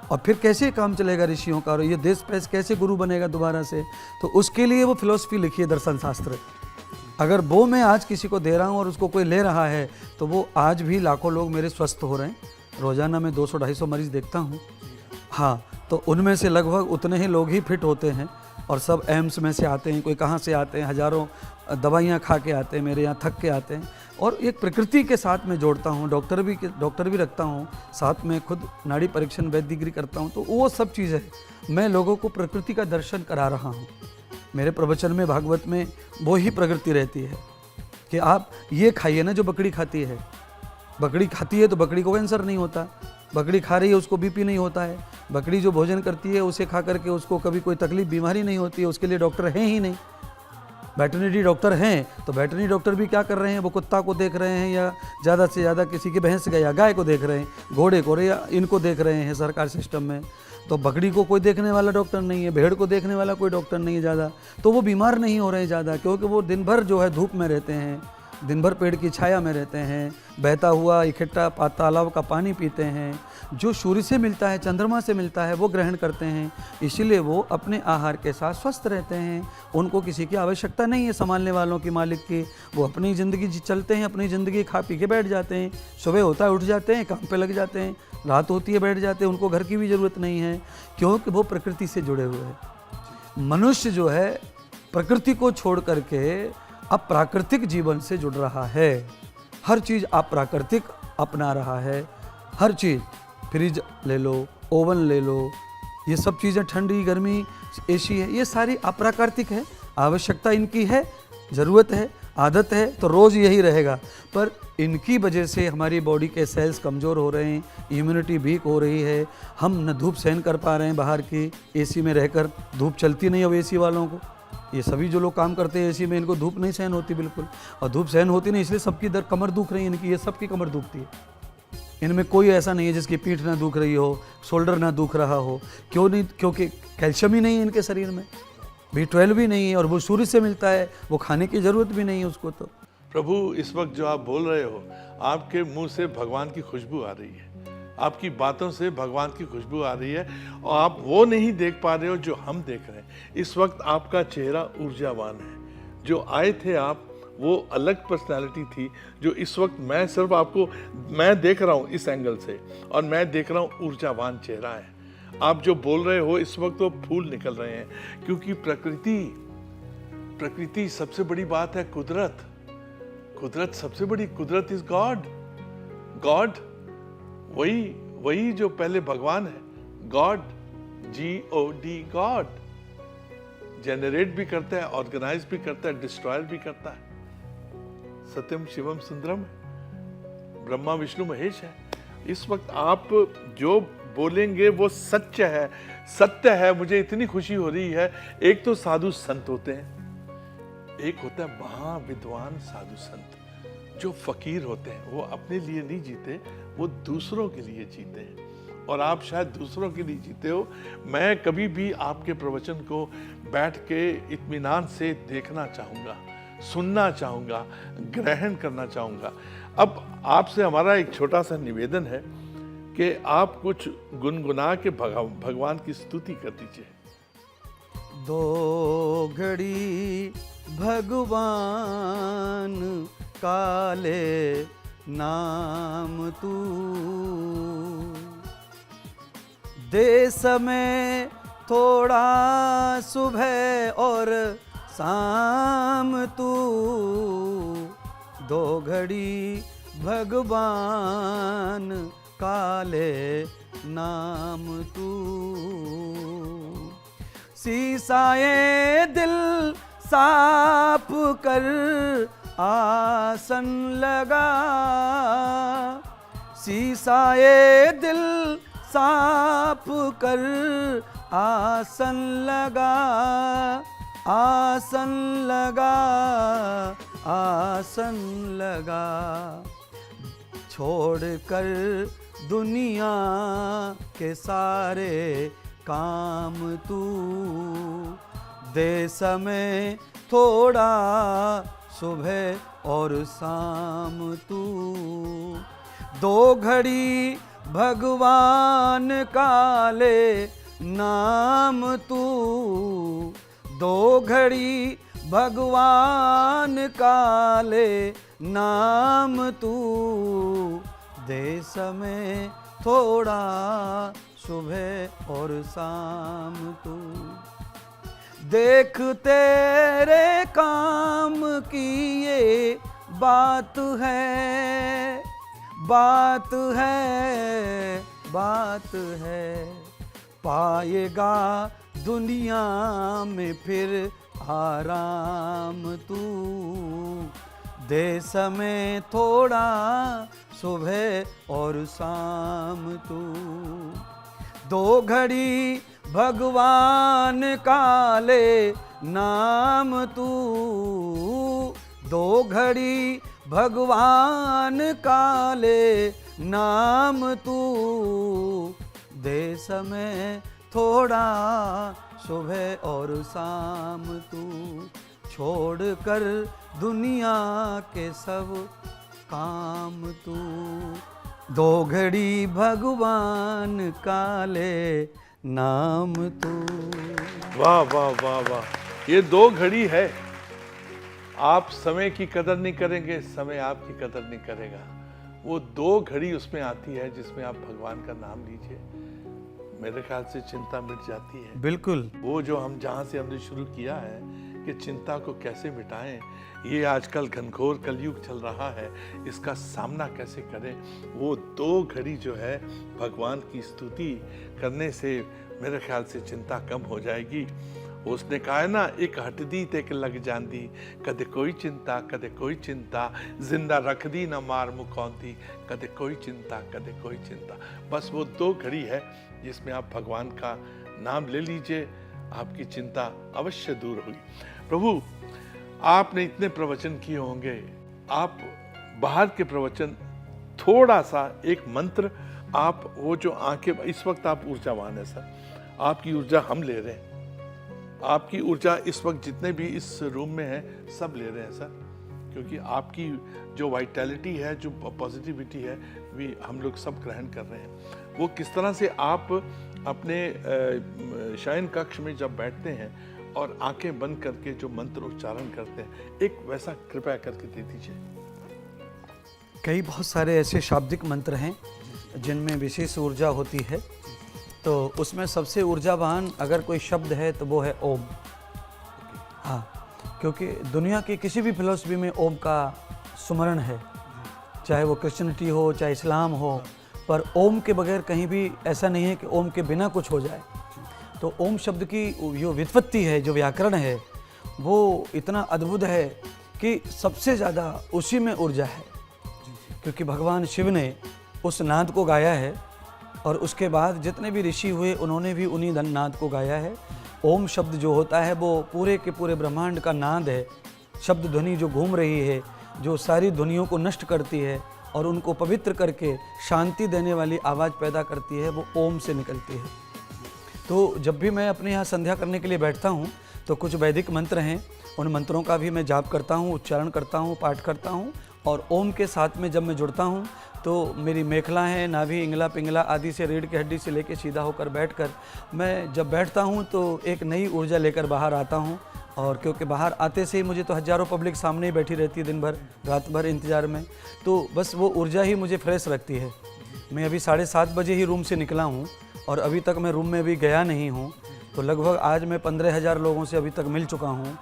और फिर कैसे काम चलेगा ऋषियों का, और ये देश पैस कैसे गुरु बनेगा दोबारा से? तो उसके लिए वो फिलॉसफी लिखी है, दर्शन शास्त्र। अगर वो मैं आज किसी को दे रहा हूँ और उसको कोई ले रहा है, तो वो आज भी लाखों लोग मेरे स्वस्थ हो रहे हैं। रोज़ाना मैं 200-250 मरीज़ देखता हूँ। हाँ, तो उनमें से लगभग उतने ही लोग ही फिट होते हैं, और सब एम्स में से आते हैं, कोई कहाँ से आते हैं, हज़ारों दवाइयाँ खा के आते हैं, मेरे यहाँ थक के आते हैं। और एक प्रकृति के साथ मैं जोड़ता हूँ, डॉक्टर भी रखता हूँ साथ में, खुद नाड़ी परीक्षण वैद्यगिरी करता हूँ। तो वो सब चीज़ है, मैं लोगों को प्रकृति का दर्शन करा रहा हूँ। मेरे प्रवचन में, भागवत में वो ही प्रकृति रहती है कि आप ये खाइए ना जो बकरी खाती है। बकरी खाती है तो बकरी को कैंसर नहीं होता, बकरी खा रही है उसको बीपी नहीं होता है, बकरी जो भोजन करती है उसे खा करके उसको कभी कोई तकलीफ, बीमारी नहीं होती है। उसके लिए डॉक्टर हैं ही नहीं। वेटरनरी डॉक्टर हैं तो वेटरनरी डॉक्टर भी क्या कर रहे हैं? वो कुत्ता को देख रहे हैं, या ज़्यादा से ज़्यादा किसी की भैंस या गाय को देख रहे हैं, घोड़े को, या इनको देख रहे हैं सरकार सिस्टम में। तो बकरी को कोई देखने वाला डॉक्टर नहीं है, भेड़ को देखने वाला कोई डॉक्टर नहीं है ज़्यादा, तो वो बीमार नहीं हो रहे हैं ज़्यादा, क्योंकि वो दिन भर जो है धूप में रहते हैं, दिन भर पेड़ की छाया में रहते हैं, बहता हुआ इकट्ठा तालाब का पानी पीते हैं, जो सूर्य से मिलता है, चंद्रमा से मिलता है, वो ग्रहण करते हैं। इसीलिए वो अपने आहार के साथ स्वस्थ रहते हैं। उनको किसी की आवश्यकता नहीं है संभालने वालों की, मालिक की। वो अपनी ज़िंदगी चलते हैं, अपनी ज़िंदगी खा पी के बैठ जाते हैं। सुबह होता है उठ जाते हैं, काम पे लग जाते हैं, रात होती है बैठ जाते हैं। उनको घर की भी ज़रूरत नहीं है, क्योंकि वो प्रकृति से जुड़े हुए हैं। मनुष्य जो है प्रकृति को छोड़ करके अब प्राकृतिक जीवन से जुड़ रहा है। हर चीज़ आप प्राकृतिक अपना रहा है, हर चीज़। फ्रिज ले लो, ओवन ले लो, ये सब चीज़ें, ठंडी गर्मी, एसी है, ये सारी अप्राकृतिक है। आवश्यकता इनकी है, ज़रूरत है, आदत है, तो रोज़ यही रहेगा। पर इनकी वजह से हमारी बॉडी के सेल्स कमज़ोर हो रहे हैं, इम्यूनिटी वीक हो रही है। हम न धूप सहन कर पा रहे हैं बाहर की, एसी में रहकर धूप चलती नहीं अब एसी वालों को। ये सभी जो लोग काम करते हैं एसी में, इनको धूप नहीं सहन होती बिल्कुल, और धूप सहन होती नहीं, इसलिए सबकी कमर दुख रही है इनकी। ये सबकी कमर दुखती है, इनमें कोई ऐसा नहीं है जिसकी पीठ ना दुख रही हो, शोल्डर ना दुख रहा हो। क्यों नहीं? क्योंकि कैल्शियम ही नहीं है इनके शरीर में, B12 भी नहीं है, और वो सूर्य से मिलता है, वो खाने की ज़रूरत भी नहीं है उसको। तो प्रभु, इस वक्त जो आप बोल रहे हो, आपके मुंह से भगवान की खुशबू आ रही है, आपकी बातों से भगवान की खुशबू आ रही है, और आप वो नहीं देख पा रहे हो जो हम देख रहे हैं। इस वक्त आपका चेहरा ऊर्जावान है। जो आए थे आप, वो अलग पर्सनालिटी थी, जो इस वक्त मैं सिर्फ आपको मैं देख रहा हूँ इस एंगल से, और मैं देख रहा हूँ ऊर्जावान चेहरा है। आप जो बोल रहे हो इस वक्त वो फूल निकल रहे हैं, क्योंकि प्रकृति सबसे बड़ी बात है। कुदरत सबसे बड़ी, कुदरत इज गॉड, वही जो पहले भगवान है। गॉड, GOD, गॉड जनरेट भी करता है, ऑर्गेनाइज भी करता है, डिस्ट्रॉय भी करता है। सत्यम शिवम सुंदरम, ब्रह्मा विष्णु महेश है। इस वक्त आप जो बोलेंगे वो सत्य है। मुझे इतनी खुशी हो रही है। एक तो साधु संत होते हैं, एक होता है महाविद्वान साधु संत, जो फकीर होते हैं, वो अपने लिए नहीं जीते, वो दूसरों के लिए जीते हैं। और आप शायद दूसरों के लिए जीते हो। मैं कभी भी आपके प्रवचन को बैठ के इत्मीनान से देखना चाहूँगा, सुनना चाहूँगा, ग्रहण करना चाहूँगा। अब आपसे हमारा एक छोटा सा निवेदन है कि आप कुछ गुनगुना के भगवान की स्तुति कर दीजिए। दो घड़ी भगवान काले नाम तू, दे समय थोड़ा सुबह और शाम तू, दो घड़ी भगवान काले नाम तू, शीशाए दिल साफ कर आसन लगा, शीशाए दिल साफ कर आसन लगा, आसन लगा, आसन लगा, छोड़ कर दुनिया के सारे काम तू, दे समय थोड़ा सुबह और शाम तू, दो घड़ी भगवान काले नाम तू, दो घड़ी भगवान काले नाम तू, दे समय थोड़ा सुबह और शाम तू, देख तेरे काम की ये बात है, बात है, बात है, पाएगा दुनिया में फिर आराम तू, दे समय थोड़ा सुबह और शाम तू, दो घड़ी भगवान काले नाम तू, दो घड़ी भगवान काले नाम तू, दे समय थोड़ा सुबह और शाम तू, छोड़ कर दुनिया के सब काम तू, दो घड़ी भगवान काले नाम तू। वाह वाह वाह वाह, ये दो घड़ी है। आप समय की कदर नहीं करेंगे, समय आपकी कदर नहीं करेगा। वो दो घड़ी उसमें आती है जिसमें आप भगवान का नाम लीजिए, मेरे ख्याल से चिंता मिट जाती है। बिल्कुल। वो जो हम जहाँ से हमने शुरू किया है कि चिंता को कैसे मिटाएं, ये आजकल घनघोर कलयुग चल रहा है, इसका सामना कैसे करें, वो दो घड़ी जो है भगवान की स्तुति करने से मेरे ख्याल से चिंता कम हो जाएगी। उसने कहा है ना, एक हटदी ते के लग जांदी, कदे कोई चिंता कदे कोई चिंता, जिंदा रख दी न मार मुकौंदी, कदे कोई चिंता कदे कोई चिंता। बस वो दो घड़ी है जिसमें आप भगवान का नाम ले लीजिए, आपकी चिंता अवश्य दूर होगी। प्रभु, आपने इतने प्रवचन किए होंगे, आप बाहर के प्रवचन थोड़ा सा एक मंत्र, आप वो जो आंखें, इस वक्त आप ऊर्जावान है सर, आपकी ऊर्जा हम ले रहे हैं, आपकी ऊर्जा इस वक्त जितने भी इस रूम में हैं सब ले रहे हैं सर, क्योंकि आपकी जो वाइटैलिटी है, जो पॉजिटिविटी है, भी हम लोग सब ग्रहण कर रहे हैं। वो किस तरह से आप अपने शयन कक्ष में जब बैठते हैं और आंखें बंद करके जो मंत्र उच्चारण करते हैं, एक वैसा कृपया करके दे दीजिए। कई बहुत सारे ऐसे शाब्दिक मंत्र हैं जिनमें विशेष ऊर्जा होती है, तो उसमें सबसे ऊर्जावान अगर कोई शब्द है तो वो है ओम। हाँ, क्योंकि दुनिया की किसी भी फिलॉसफी में ओम का सुमरण है, चाहे वो क्रिश्चियनिटी हो चाहे इस्लाम हो, पर ओम के बगैर कहीं भी ऐसा नहीं है कि ओम के बिना कुछ हो जाए। तो ओम शब्द की जो व्युत्पत्ति है, जो व्याकरण है, वो इतना अद्भुत है कि सबसे ज़्यादा उसी में ऊर्जा है, क्योंकि भगवान शिव ने उस नाद को गाया है और उसके बाद जितने भी ऋषि हुए उन्होंने भी उन्हीं नाद को गाया है। ओम शब्द जो होता है वो पूरे के पूरे ब्रह्मांड का नाद है, शब्द ध्वनि जो घूम रही है, जो सारी ध्वनियों को नष्ट करती है और उनको पवित्र करके शांति देने वाली आवाज़ पैदा करती है, वो ओम से निकलती है। तो जब भी मैं अपने यहाँ संध्या करने के लिए बैठता हूँ तो कुछ वैदिक मंत्र हैं, उन मंत्रों का भी मैं जाप करता हूँ, उच्चारण करता हूँ, पाठ करता हूँ। और ओम के साथ में जब मैं जुड़ता हूँ तो मेरी मेखला है, नाभि, इंगला, पिंगला आदि से, रीढ़ की हड्डी से लेके सीधा होकर बैठकर मैं जब बैठता हूँ तो एक नई ऊर्जा लेकर बाहर आता हूँ। और क्योंकि बाहर आते से ही मुझे तो हज़ारों पब्लिक सामने ही बैठी रहती है दिन भर, रात भर इंतज़ार में, तो बस वो ऊर्जा ही मुझे फ्रेश रखती है। मैं अभी 7:30 बजे ही रूम से निकला हूँ और अभी तक मैं रूम में भी गया नहीं हूँ। तो लगभग आज मैं 15,000 लोगों से अभी तक मिल चुका हूँ,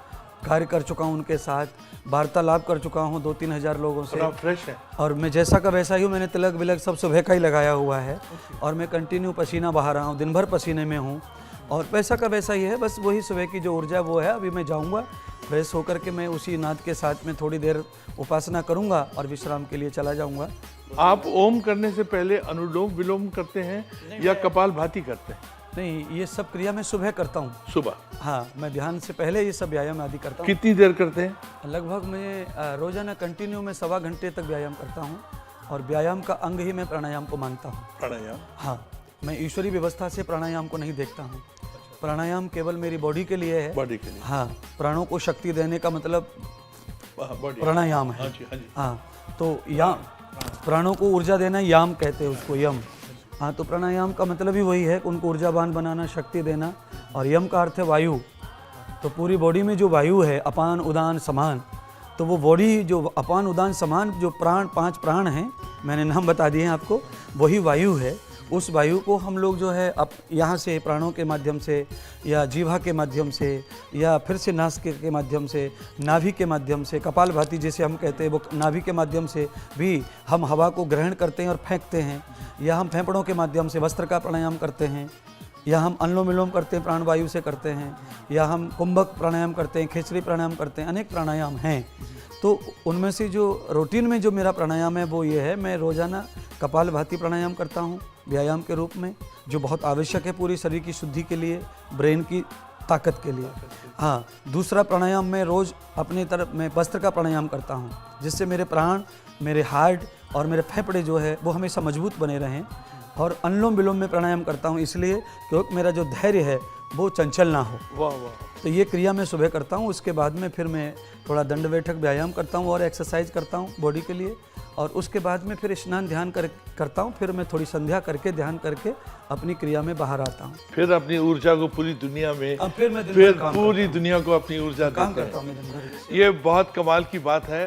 कार्य कर चुका हूँ, उनके साथ वार्तालाप कर चुका हूँ 2-3 हज़ार लोगों से। फ्रेश है और मैं जैसा का वैसा ही हूँ, मैंने तिलक विलक सब सुबह का ही लगाया हुआ है और मैं कंटिन्यू पसीना बहा रहा हूँ, दिन भर पसीने में हूँ और वैसा का वैसा ही है। बस वही सुबह की जो ऊर्जा वो है। अभी मैं जाऊँगा फ्रेश होकर के मैं उसी नाद के साथ में थोड़ी देर उपासना करूँगा और विश्राम के लिए चला जाऊँगा। आप ओम करने से पहले अनुलोम विलोम करते हैं या कपालभाति करते हैं? नहीं, ये सब क्रिया मैं सुबह करता हूँ। सुबह? हाँ, मैं ध्यान से पहले ये सब व्यायाम आदि करता हूँ। कितनी देर करते हैं? लगभग मैं रोजाना कंटिन्यू में 1.25 घंटे तक व्यायाम करता हूँ और व्यायाम का अंग ही मैं प्राणायाम को मानता हूँ। प्राणायाम? हाँ, मैं ईश्वरीय व्यवस्था से प्राणायाम को नहीं देखता हूँ। प्राणायाम केवल मेरी बॉडी के लिए है। बॉडी के लिए? हाँ, प्राणों को शक्ति देने का मतलब प्राणायाम है। हाँ जी, हाँ जी। हाँ, तो याम, प्राणों को ऊर्जा देना याम कहते हैं उसको, यम। हाँ, तो प्राणायाम का मतलब ही वही है कि उनको ऊर्जावान बनाना, शक्ति देना। और यम का अर्थ है वायु। तो पूरी बॉडी में जो वायु है, अपान उदान समान, तो वो बॉडी जो अपान उदान समान जो प्राण, 5 प्राण हैं, मैंने नाम बता दिए हैं आपको, वही वायु है। उस वायु को हम लोग जो है अब यहाँ से प्राणों के माध्यम से या जीवा के माध्यम से या फिर से नासिका के माध्यम से, नाभि के माध्यम से, कपालभाति जैसे हम कहते हैं, वो नाभि के माध्यम से भी हम हवा को ग्रहण करते हैं और फेंकते हैं, या हम फेफड़ों के माध्यम से वस्त्र का प्राणायाम करते हैं, या हम अनुलोम विलोम करते हैं, प्राणवायु से करते हैं, या हम कुंभक प्राणायाम करते हैं, खेचरी प्राणायाम करते हैं। अनेक प्राणायाम हैं। तो उनमें से जो रूटीन में जो मेरा प्राणायाम है वो ये है, मैं रोज़ाना कपालभाति प्राणायाम करता हूँ व्यायाम के रूप में, जो बहुत आवश्यक है पूरी शरीर की शुद्धि के लिए, ब्रेन की ताकत के लिए। हाँ, दूसरा प्राणायाम मैं रोज़ अपने तरफ में वस्त्र का प्राणायाम करता हूँ, जिससे मेरे प्राण, मेरे हार्ट और मेरे फेफड़े जो है वो हमेशा मजबूत बने रहें। और अनुलोम विलोम में प्राणायाम करता हूँ इसलिए क्योंकि मेरा जो धैर्य है वो चंचल ना हो। वाह वाह। तो ये क्रिया मैं सुबह करता हूँ। उसके बाद में फिर मैं थोड़ा दंड बैठक व्यायाम करता हूँ और एक्सरसाइज करता हूँ बॉडी के लिए। और उसके बाद में फिर स्नान ध्यान करता हूँ। फिर मैं थोड़ी संध्या करके ध्यान करके अपनी क्रिया में बाहर आता हूँ। फिर अपनी ऊर्जा को पूरी दुनिया में, फिर पूरी दुनिया को अपनी ऊर्जा काम देते करता हूँ। हैं। ये बहुत कमाल की बात है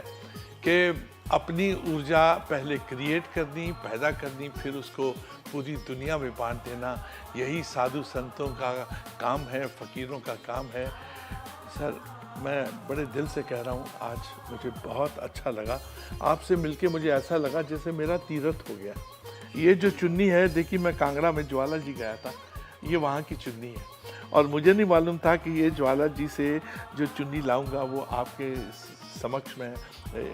कि अपनी ऊर्जा पहले क्रिएट करनी, पैदा करनी, फिर उसको पूरी दुनिया में बांट देना। यही साधु संतों का काम है, फकीरों का काम है। सर, मैं बड़े दिल से कह रहा हूँ, आज मुझे बहुत अच्छा लगा आपसे मिलके। मुझे ऐसा लगा जैसे मेरा तीर्थ हो गया। ये जो चुन्नी है, देखिए, मैं कांगड़ा में ज्वाला जी गया था, ये वहाँ की चुन्नी है और मुझे नहीं मालूम था कि ये ज्वाला जी से जो चुन्नी लाऊंगा वो आपके समक्ष में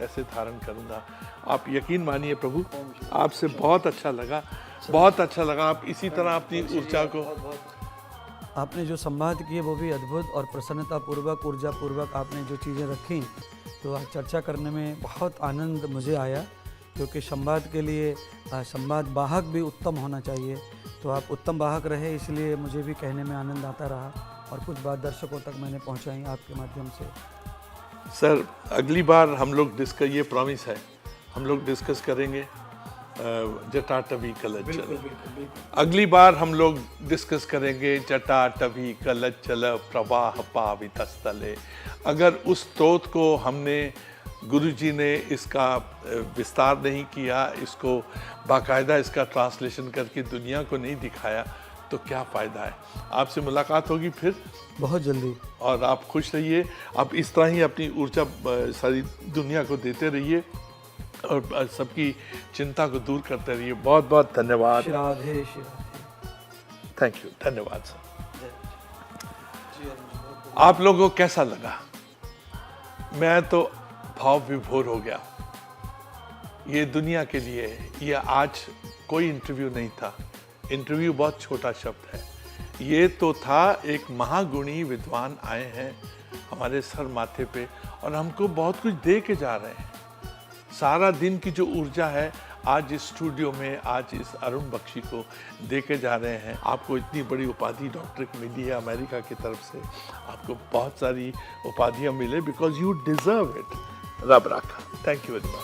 ऐसे धारण करूंगा। आप यकीन मानिए प्रभु, आपसे बहुत अच्छा लगा, बहुत अच्छा लगा। आप इसी तरह अपनी ऊर्जा को, आपने जो संवाद किए वो भी अद्भुत और प्रसन्नता पूर्वक, ऊर्जा पूर्वक आपने जो चीज़ें रखी, तो आज चर्चा करने में बहुत आनंद मुझे आया। क्योंकि संवाद के लिए संवाद वाहक भी उत्तम होना चाहिए। तो आप उत्तम वाहक रहे, इसलिए मुझे भी कहने में आनंद आता रहा और कुछ बात दर्शकों तक मैंने पहुंचाई आपके माध्यम से। सर, अगली बार हम लोग ये प्रॉमिस है, हम लोग डिस्कस करेंगे जटाटवी कलचल। अगली बार हम लोग डिस्कस करेंगे जटाटवी कलचल प्रवाह पावितस्थले। अगर उस स्तोत्र को हमने, गुरुजी ने इसका विस्तार नहीं किया, इसको बाकायदा इसका ट्रांसलेशन करके दुनिया को नहीं दिखाया, तो क्या फ़ायदा है। आपसे मुलाकात होगी फिर बहुत जल्दी, और आप खुश रहिए। आप इस तरह ही अपनी ऊर्जा सारी दुनिया को देते रहिए और सबकी चिंता को दूर करते रहिए। बहुत बहुत धन्यवाद। राधे। थैंक यू, धन्यवाद सर। आप लोगों को कैसा लगा? मैं तो भाव विभोर हो गया। ये दुनिया के लिए, ये आज कोई इंटरव्यू नहीं था। इंटरव्यू बहुत छोटा शब्द है। ये तो था एक महागुणी विद्वान आए हैं हमारे सर माथे पे और हमको बहुत कुछ दे के जा रहे हैं। सारा दिन की जो ऊर्जा है आज इस स्टूडियो में, आज इस अरुण बख्शी को दे के जा रहे हैं। आपको इतनी बड़ी उपाधि डॉक्टरेट मिली है अमेरिका की तरफ से, आपको बहुत सारी उपाधियां मिले बिकॉज यू डिजर्व इट। रब राखा। Thank you very much.